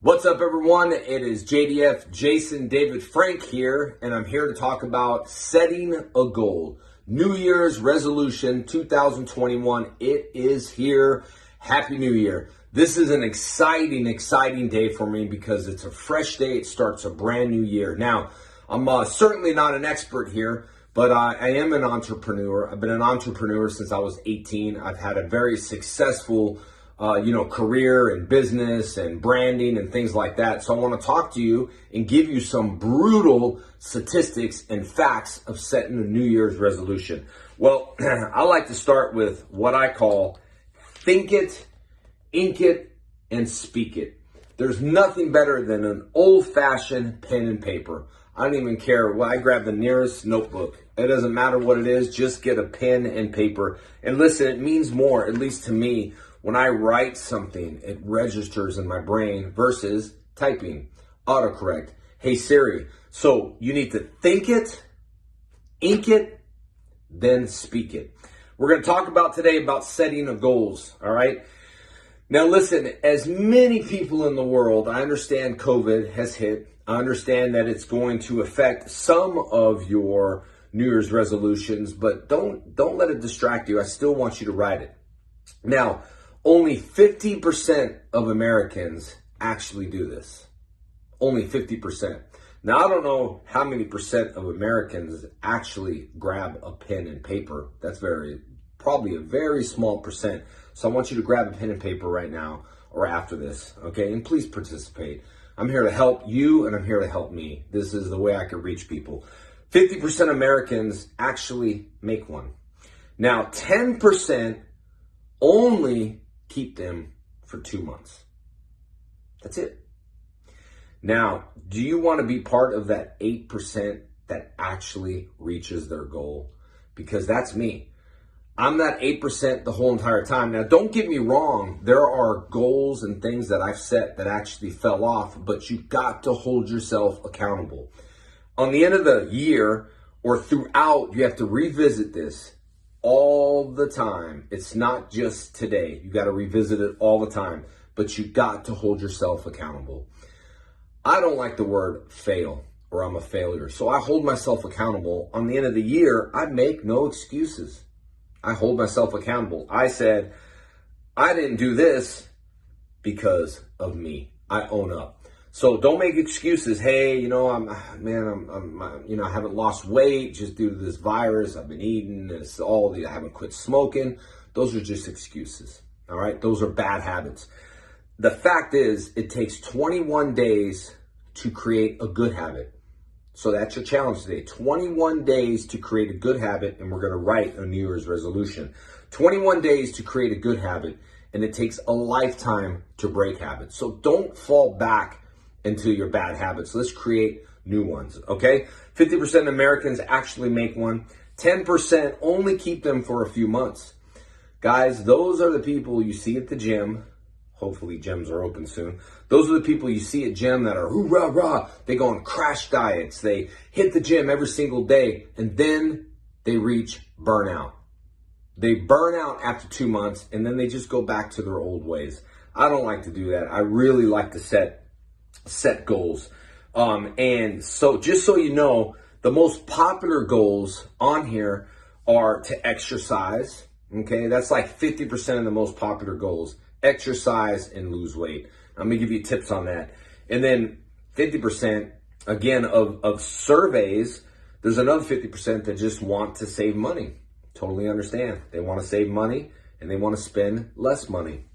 What's up, everyone? It is JDF Jason David Frank here, and I'm here to talk about setting a goal. New Year's resolution 2021. It is here. Happy New Year. This is an exciting day for me because it's a fresh day. It starts a brand new year. Now, I'm certainly not an expert here, but I am an entrepreneur. I've been an entrepreneur since I was 18. I've had a very successful career and business and branding and things like that. So I want to talk to you and give you some brutal statistics and facts of setting a New Year's resolution. Well, I like to start with what I call think it, ink it, and speak it. There's nothing better than an old-fashioned pen and paper. I don't even care. Well, I grab the nearest notebook. It doesn't matter what it is. Just get a pen and paper. And listen, it means more, at least to me. When I write something, it registers in my brain versus typing, autocorrect. Hey Siri. So you need to think it, ink it, then speak it. We're going to talk about today about setting of goals. All right. Now listen, as many people in the world, I understand COVID has hit. I understand that it's going to affect some of your New Year's resolutions, but don't let it distract you. I still want you to write it. Now, only 50% of Americans actually do this. Only 50%. Now, I don't know how many percent of Americans actually grab a pen and paper. That's probably a very small percent. So I want you to grab a pen and paper right now or after this, okay? And please participate. I'm here to help you and I'm here to help me. This is the way I can reach people. 50% of Americans actually make one. Now, 10% only keep them for 2 months. That's it. Now, do you want to be part of that 8% that actually reaches their goal? Because that's me. I'm that 8% the whole entire time. Now, don't get me wrong. There are goals and things that I've set that actually fell off, but you got to hold yourself accountable. On the end of the year or throughout, you have to revisit this all the time. It's not just today. You got to revisit it all the time, but you got to hold yourself accountable. I don't like the word fail or I'm a failure. So I hold myself accountable. On the end of the year, I make no excuses. I hold myself accountable. I said, I didn't do this because of me. I own up. So don't make excuses. Hey, I haven't lost weight just due to this virus. I've been eating I haven't quit smoking. Those are just excuses. All right. Those are bad habits. The fact is it takes 21 days to create a good habit. So that's your challenge today. 21 days to create a good habit. And we're going to write a New Year's resolution. 21 days to create a good habit. And it takes a lifetime to break habits. So don't fall back into your bad habits. Let's create new ones, okay? 50% of Americans actually make one. 10% only keep them for a few months. Guys, those are the people you see at the gym. Hopefully gyms are open soon. Those are the people you see at gym that are hoorah rah. They go on crash diets. They hit the gym every single day and then they reach burnout. They burn out after 2 months and then they just go back to their old ways. I don't like to do that. I really like to set goals. And so just so you know, the most popular goals on here are to exercise. Okay. That's like 50% of the most popular goals, exercise and lose weight. I'm going to give you tips on that. And then 50% again of surveys, there's another 50% that just want to save money. Totally understand. They want to save money and they want to spend less money.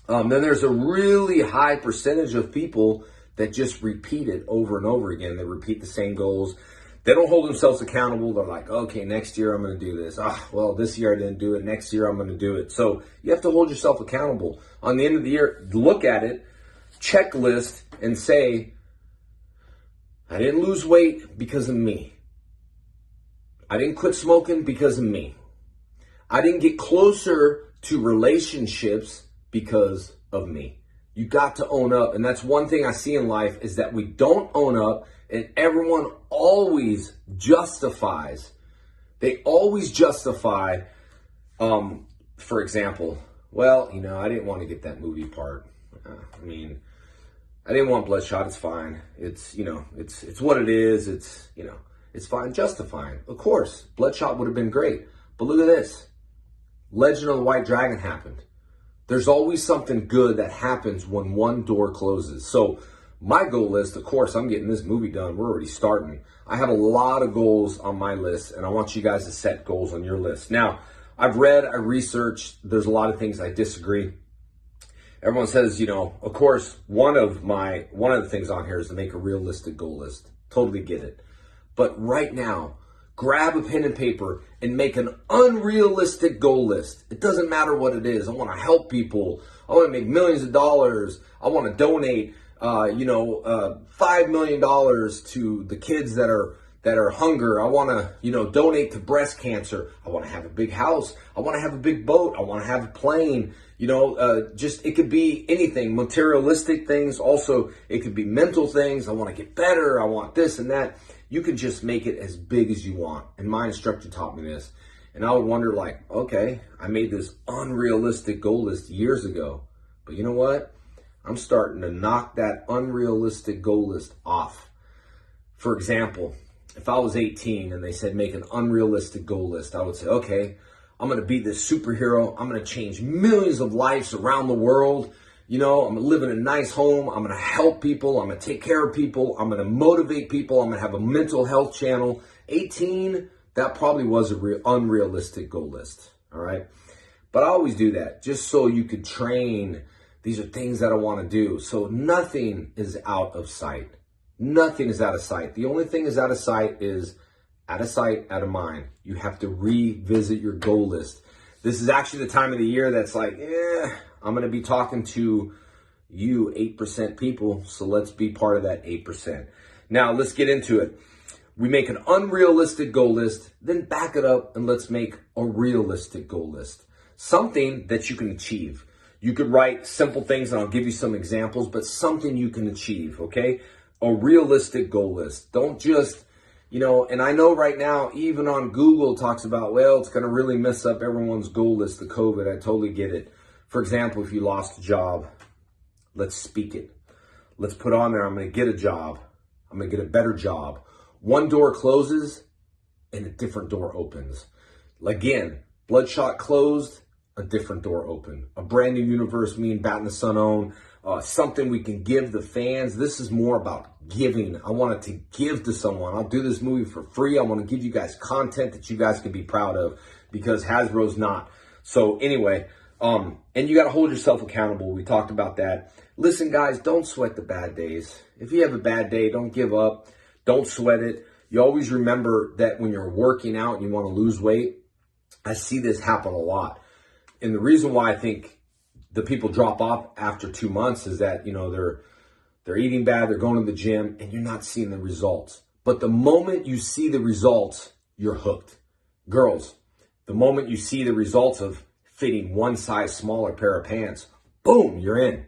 Then there's a really high percentage of people that just repeat it over and over again. They repeat the same goals. They don't hold themselves accountable. They're like, okay, next year I'm going to do this. Well, this year I didn't do it. Next year I'm going to do it. So you have to hold yourself accountable. On the end of the year, look at it, checklist, and say, I didn't lose weight because of me. I didn't quit smoking because of me. I didn't get closer to relationships because of me. You got to own up. And that's one thing I see in life is that we don't own up and everyone always justifies. They always justify, for example, well, I didn't want to get that movie part. I didn't want Bloodshot. It's fine. It's, it's what it is. It's, it's fine. Justifying. Of course, Bloodshot would have been great. But look at this. Legend of the White Dragon happened. There's always something good that happens when one door closes. So my goal list, of course, I'm getting this movie done. We're already starting. I have a lot of goals on my list, and I want you guys to set goals on your list. Now, I've read, I researched, there's a lot of things I disagree. Everyone says, of course, one of the things on here is to make a realistic goal list. Totally get it. But right now, grab a pen and paper and make an unrealistic goal list. It doesn't matter what it is. I want to help people. I want to make millions of dollars. I want to donate, $5 million to the kids that are hunger. I want to, donate to breast cancer. I want to have a big house. I want to have a big boat. I want to have a plane. It could be anything, materialistic things. Also, it could be mental things. I want to get better. I want this and that. You can just make it as big as you want. And my instructor taught me this. And I would wonder okay, I made this unrealistic goal list years ago. But you know what? I'm starting to knock that unrealistic goal list off. For example, if I was 18 and they said make an unrealistic goal list, I would say, okay, I'm going to be this superhero. I'm going to change millions of lives around the world. I'm going to live in a nice home. I'm going to help people. I'm going to take care of people. I'm going to motivate people. I'm going to have a mental health channel. 18, that probably was a unrealistic goal list. All right. But I always do that just so you could train. These are things that I want to do. So nothing is out of sight. Nothing is out of sight. The only thing is out of sight is out of sight, out of mind. You have to revisit your goal list. This is actually the time of the year that's I'm going to be talking to you 8% people. So let's be part of that 8%. Now let's get into it. We make an unrealistic goal list, then back it up and let's make a realistic goal list. Something that you can achieve. You could write simple things and I'll give you some examples, but something you can achieve, okay? A realistic goal list. Don't just, and I know right now, even on Google talks about, it's going to really mess up everyone's goal list, the COVID. I totally get it. For example, if you lost a job, let's speak it. Let's put on there, I'm going to get a job. I'm going to get a better job. One door closes and a different door opens. Again, Bloodshot closed, a different door opened. A brand new universe, me and Bat in the Sun own. Something we can give the fans. This is more about giving. I wanted to give to someone. I'll do this movie for free. I want to give you guys content that you guys can be proud of because Hasbro's not. So anyway, and you got to hold yourself accountable. We talked about that. Listen, guys, don't sweat the bad days. If you have a bad day, don't give up. Don't sweat it. You always remember that when you're working out and you want to lose weight, I see this happen a lot. And the reason why I think the people drop off after 2 months is that, they're eating bad, they're going to the gym, and you're not seeing the results. But the moment you see the results, you're hooked. Girls, the moment you see the results of fitting one size smaller pair of pants, boom, you're in.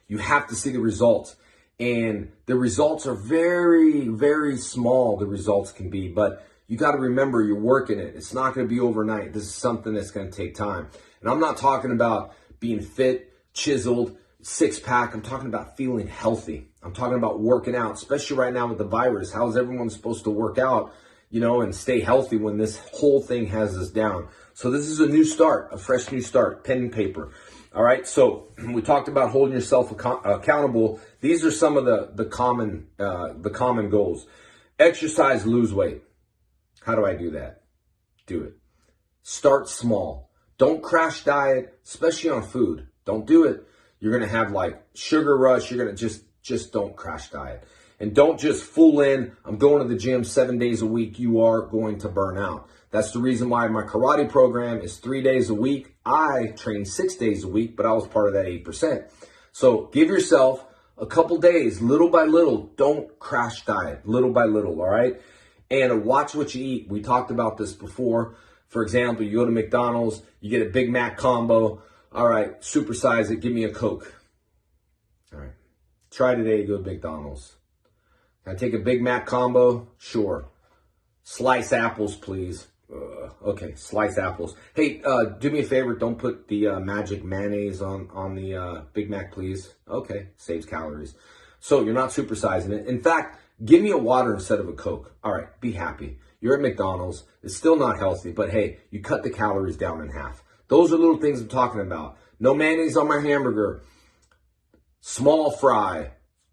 You have to see the results. And the results are very, very small, the results can be. But you got to remember you're working it. It's not going to be overnight. This is something that's going to take time. And I'm not talking about being fit, chiseled, six-pack. I'm talking about feeling healthy. I'm talking about working out, especially right now with the virus. How is everyone supposed to work out, and stay healthy when this whole thing has us down? So this is a new start, a fresh new start, pen and paper. All right, so we talked about holding yourself accountable. These are some of the common goals. Exercise, lose weight. How do I do that? Do it. Start small. Don't crash diet, especially on food. Don't do it. You're going to have sugar rush. You're going to just don't crash diet. And don't just fool in, I'm going to the gym 7 days a week. You are going to burn out. That's the reason why my karate program is 3 days a week. I train 6 days a week, but I was part of that 8%. So give yourself a couple days, little by little. Don't crash diet, little by little, all right? And watch what you eat. We talked about this before. For example, you go to McDonald's, you get a Big Mac combo. All right, supersize it, give me a Coke. All right, try today to go to McDonald's. Can I take a Big Mac combo? Sure. Slice apples, please. Okay, slice apples. Hey, do me a favor, don't put the magic mayonnaise on the Big Mac, please. Okay, saves calories. So you're not supersizing it. In fact, give me a water instead of a Coke. All right, be happy. You're at McDonald's. It's still not healthy, but hey, you cut the calories down in half. Those are little things I'm talking about. No mayonnaise on my hamburger. Small fry,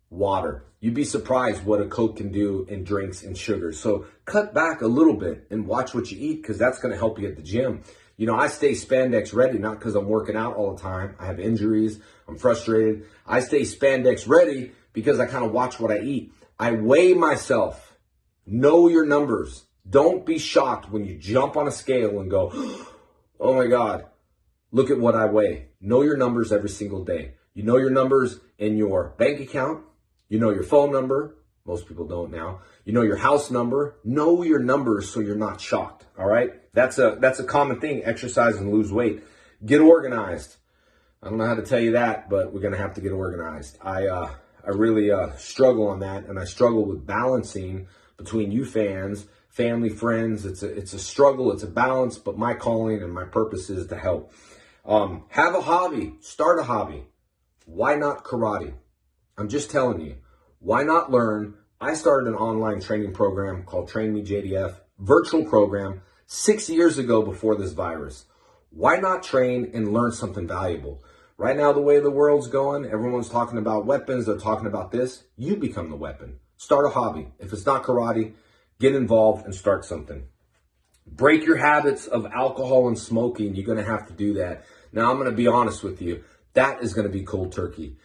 water. You'd be surprised what a Coke can do in drinks and sugars. So cut back a little bit and watch what you eat, because that's going to help you at the gym. You know, I stay spandex ready, not because I'm working out all the time. I have injuries. I'm frustrated. I stay spandex ready because I kind of watch what I eat. I weigh myself. Know your numbers. Don't be shocked when you jump on a scale and go, oh my God, look at what I weigh. Know your numbers every single day. You know your numbers in your bank account. You know your phone number. Most people don't now. You know your house number. Know your numbers so you're not shocked. All right. That's a common thing. Exercise and lose weight. Get organized. I don't know how to tell you that, but we're going to have to get organized. I really struggle on that, and I struggle with balancing between you fans, family, friends. It's a struggle. It's a balance, but my calling and my purpose is to help. Have a hobby. Start a hobby. Why not karate? I'm just telling you. Why not learn? I started an online training program called Train Me JDF, virtual program, 6 years ago before this virus. Why not train and learn something valuable? Right now, the way the world's going, everyone's talking about weapons. They're talking about this. You become the weapon. Start a hobby. If it's not karate, get involved and start something. Break your habits of alcohol and smoking. You're going to have to do that. Now, I'm going to be honest with you. That is going to be cold turkey.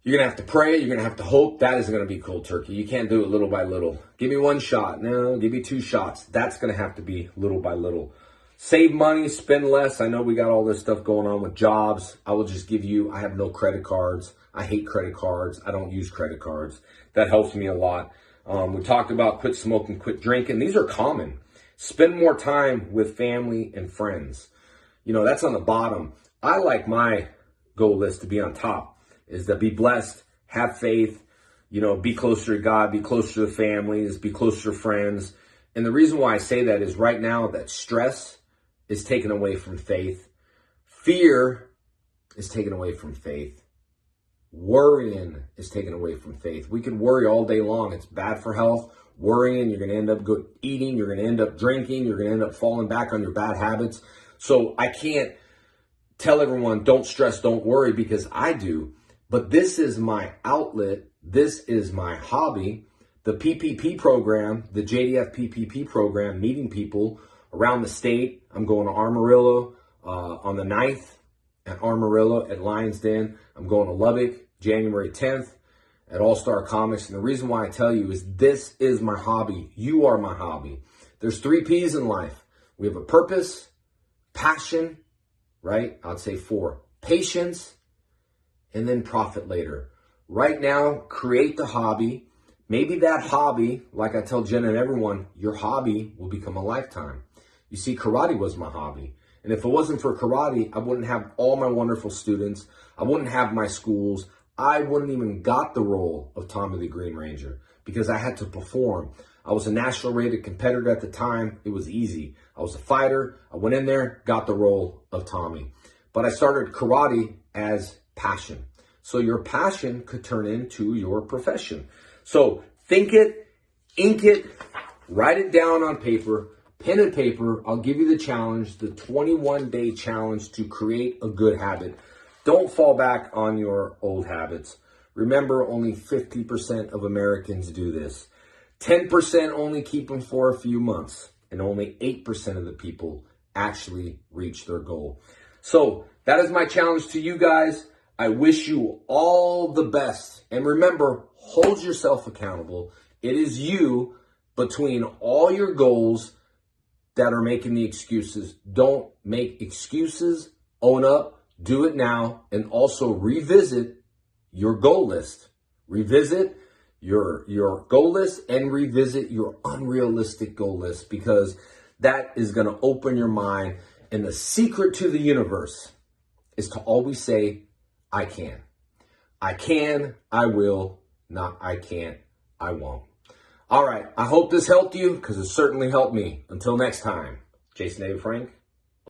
You're going to have to pray. You're going to have to hope. That is going to be cold turkey. You can't do it little by little. Give me one shot. No, give me 2 shots. That's going to have to be little by little. Save money, spend less. I know we got all this stuff going on with jobs. I will just give you, I have no credit cards. I hate credit cards. I don't use credit cards. That helps me a lot. We talked about quit smoking, quit drinking. These are common. Spend more time with family and friends. You know, that's on the bottom. I like my goal list to be on top, is to be blessed, have faith, you know, be closer to God, be closer to families, be closer to friends. And the reason why I say that is right now that stress is taken away from faith. Fear is taken away from faith. Worrying is taken away from faith. We can worry all day long. It's bad for health. Worrying, you're going to end up eating. You're going to end up drinking. You're going to end up falling back on your bad habits. So I can't tell everyone, don't stress, don't worry, because I do. But this is my outlet. This is my hobby. The PPP program, the JDF PPP program, meeting people around the state. I'm going to Amarillo on the 9th, at Amarillo, at Lions Den. I'm going to Lubbock, January 10th, at All Star Comics. And the reason why I tell you is this is my hobby. You are my hobby. There's 3 P's in life. We have a purpose, passion, right? I'd say 4. Patience, and then profit later. Right now, create the hobby. Maybe that hobby, like I tell Jen and everyone, your hobby will become a lifetime. You see, karate was my hobby. And if it wasn't for karate, I wouldn't have all my wonderful students. I wouldn't have my schools. I wouldn't even got the role of Tommy the Green Ranger because I had to perform. I was a national rated competitor at the time. It was easy. I was a fighter. I went in there, got the role of Tommy. But I started karate as passion. So your passion could turn into your profession. So think it, ink it, write it down on paper, pen and paper. I'll give you the challenge, the 21-day challenge to create a good habit. Don't fall back on your old habits. Remember, only 50% of Americans do this. 10% only keep them for a few months, and only 8% of the people actually reach their goal. So that is my challenge to you guys. I wish you all the best. And remember, hold yourself accountable. It is you between all your goals that are making the excuses. Don't make excuses. Own up. Do it now. And also revisit your goal list. Revisit your goal list and revisit your unrealistic goal list, because that is going to open your mind. And the secret to the universe is to always say, I can. I can, I will, not I can't, I won't. All right, I hope this helped you, because it certainly helped me. Until next time, Jason David Frank.